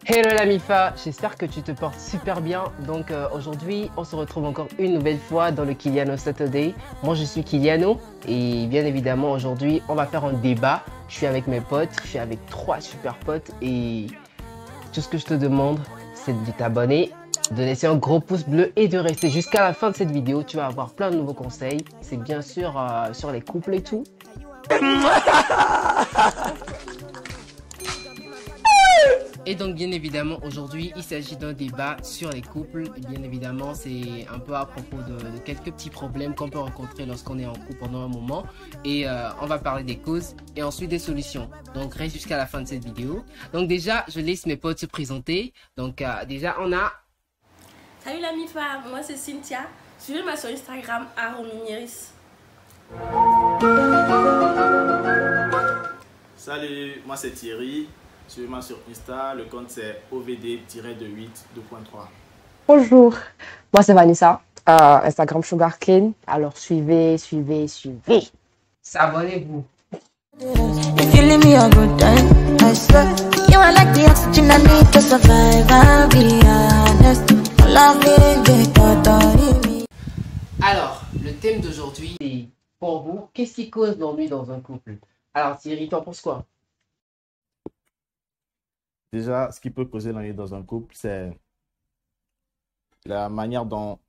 Hello la Mifa, j'espère que tu te portes super bien. Donc aujourd'hui, on se retrouve encore une nouvelle fois dans le Kyliano Saturday. Moi je suis Kyliano et bien évidemment aujourd'hui, on va faire un débat. Je suis avec mes potes, je suis avec 3 super potes et tout ce que je te demande, c'est de t'abonner, de laisser un gros pouce bleu et de rester jusqu'à la fin de cette vidéo. Tu vas avoir plein de nouveaux conseils. C'est bien sûr sur les couples et tout. Et donc bien évidemment aujourd'hui il s'agit d'un débat sur les couples. Et bien évidemment c'est un peu à propos de quelques petits problèmes qu'on peut rencontrer lorsqu'on est en couple pendant un moment. Et on va parler des causes et ensuite des solutions. Donc reste jusqu'à la fin de cette vidéo. Donc déjà je laisse mes potes se présenter. Donc déjà on a... Salut la Mifa, moi c'est Cynthia. Suivez-moi sur Instagram @rominiris. Salut, moi c'est Thierry. Suivez-moi sur Insta, le compte c'est OVD-8.3. Bonjour, moi c'est Vanessa, Instagram Sugarcane. Alors suivez. S'abonnez-vous. If you leave me a good time, I swear you are like the oxygen I need to survive. I'll be honest, love me. Alors le thème d'aujourd'hui est pour vous, qu'est-ce qui cause l'ennui dans un couple? Alors Thierry, t'en penses quoi? Déjà, ce qui peut causer l'ennui dans un couple, c'est la manière dont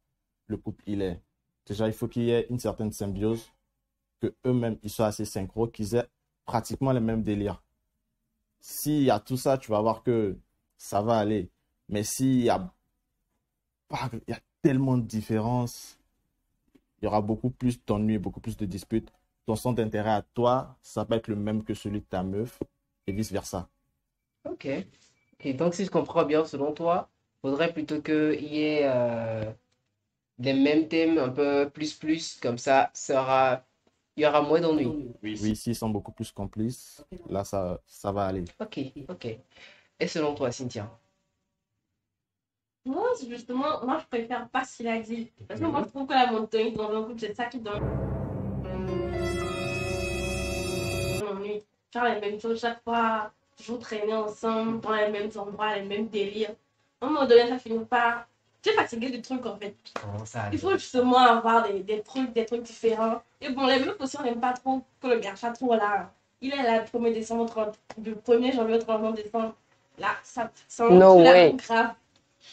le couple il est. Déjà, il faut qu'il y ait une certaine symbiose, que eux-mêmes ils soient assez synchro, qu'ils aient pratiquement les mêmes délires. S'il y a tout ça, tu vas voir que ça va aller. Mais s'il y a tellement de différences, il y aura beaucoup plus d'ennuis, beaucoup plus de disputes. Ton centre d'intérêt à toi, ça peut être le même que celui de ta meuf et vice-versa. Ok. Donc si je comprends bien, selon toi, faudrait plutôt qu'il y ait les mêmes thèmes un peu plus, comme ça, il y aura moins d'ennuis. Oui, s'ils sont beaucoup plus complices, là, ça va aller. Ok. Et selon toi, Cynthia? Moi, justement, moi je préfère pas ce qu'il a dit. Parce que moi je trouve que la montagne dans un couple, c'est ça qui donne l'ennui. Faire les mêmes choses chaque fois, toujours traîner ensemble, dans les mêmes endroits, les mêmes délires. À un moment donné, ça finit par. Tu es fatigué du truc en fait. Comment ça Il faut justement avoir des trucs différents. Et bon, les meufs aussi, on n'aime pas trop que le gars soit trop là. Il est là du 1er décembre, du 1er janvier au 31 décembre. Là, ça No tue way. l'amour grave.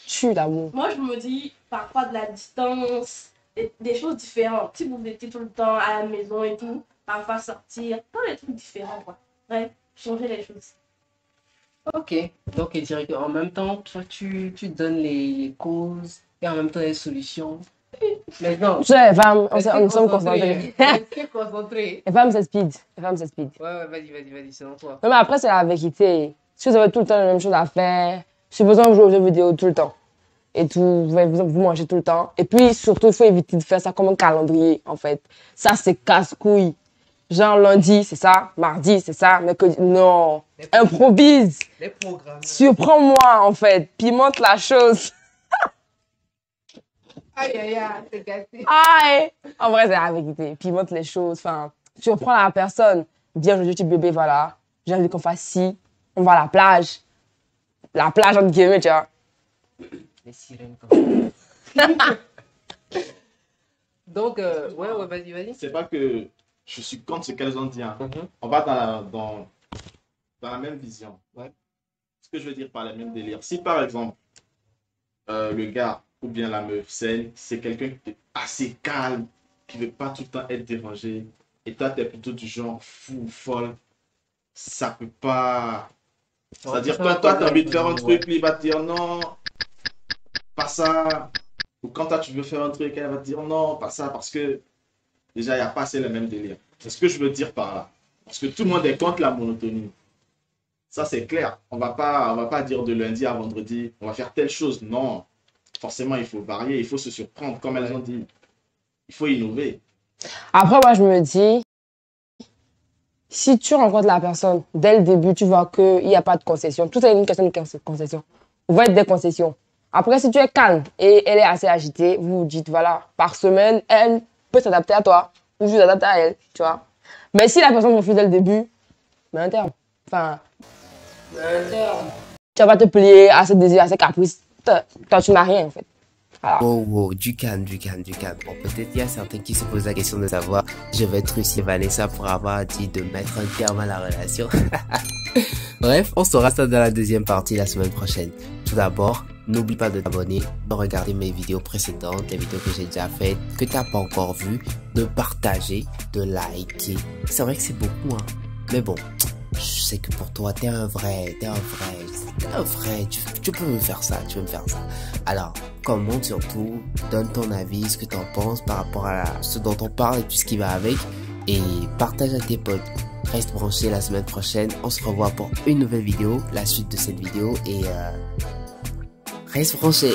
Tue l'amour. Moi, je me dis parfois de la distance, des choses différentes. Si vous étiez tout le temps à la maison et tout, parfois sortir, plein de trucs différents, quoi. Bref, changer les choses. Ok. Donc il dirait qu'en même temps, toi, tu donnes les causes et en même temps les solutions. Mais non. Tu sais, les femmes, nous sommes concentrés. Restez concentrés. Les femmes, c'est speed. Ouais, vas-y, selon toi. Non, mais après, c'est la vérité. Si vous avez tout le temps la même chose à faire, supposons que vous jouez aux jeux vidéo tout le temps. Et tout, vous mangez tout le temps. Et puis, surtout, il faut éviter de faire ça comme un calendrier, en fait. Ça, c'est casse-couille. Genre, lundi, c'est ça. Mardi, c'est ça. Mercredi, non. Improvise. Les programmes. Surprends-moi, en fait. Pimente la chose. Aïe, c'est cassé. Aïe! En vrai, c'est la vérité. Pimente les choses. Enfin, surprends la personne. Viens, aujourd'hui, tu bébé, voilà. J'ai envie qu'on fasse ci. On va à la plage. La plage, entre guillemets, tu vois. Les sirènes comme ça. Donc, ouais, vas-y. C'est pas que je suis contre ce qu'elles ont dit. Hein. Mhm. On va dans la même vision. Ouais. Ce que je veux dire par les mêmes délires. Si par exemple, le gars ou bien la meuf, c'est quelqu'un qui est assez calme, qui veut pas tout le temps être dérangé, et toi, tu es plutôt du genre fou, folle, ça peut pas. C'est-à-dire, toi, tu as envie de faire un truc, lui, il va te dire non, pas ça. Ou quand toi, tu veux faire un truc, elle va te dire non, pas ça, parce que déjà, il n'y a pas assez le même délire. C'est ce que je veux dire par là. Parce que tout le monde est contre la monotonie. Ça, c'est clair. On va pas dire de lundi à vendredi, on va faire telle chose. Non. Forcément, il faut varier, il faut se surprendre, comme elles ont dit. Il faut innover. Après, moi, je me dis, si tu rencontres la personne, dès le début, tu vois qu'il n'y a pas de concession. Tout est une question de concession. Vous voyez des concessions. Après, si tu es calme et elle est assez agitée, vous vous dites, voilà, par semaine, elle peut s'adapter à toi ou tu t'adaptes à elle, tu vois. Mais si la personne refuse dès le début, mais un terme. Enfin, Un terme. tu vas pas te plier à ce désir, à ces caprices. Toi, tu n'as rien, en fait. Voilà. Oh, wow, du calme. Bon, peut-être il y a certains qui se posent la question de savoir, je vais trucider Vanessa pour avoir dit de mettre un terme à la relation. Bref, on saura ça dans la deuxième partie la semaine prochaine. Tout d'abord, n'oublie pas de t'abonner, de regarder mes vidéos précédentes, les vidéos que j'ai déjà faites, que tu n'as pas encore vues, de partager, de liker. C'est vrai que c'est beaucoup, hein. Mais bon, je sais que pour toi, t'es un vrai, tu peux me faire ça, Alors, commente surtout, donne ton avis, ce que t'en penses par rapport à ce dont on parle et tout ce qui va avec, et partage à tes potes. Reste branché la semaine prochaine, on se revoit pour une nouvelle vidéo, la suite de cette vidéo, et reste branché.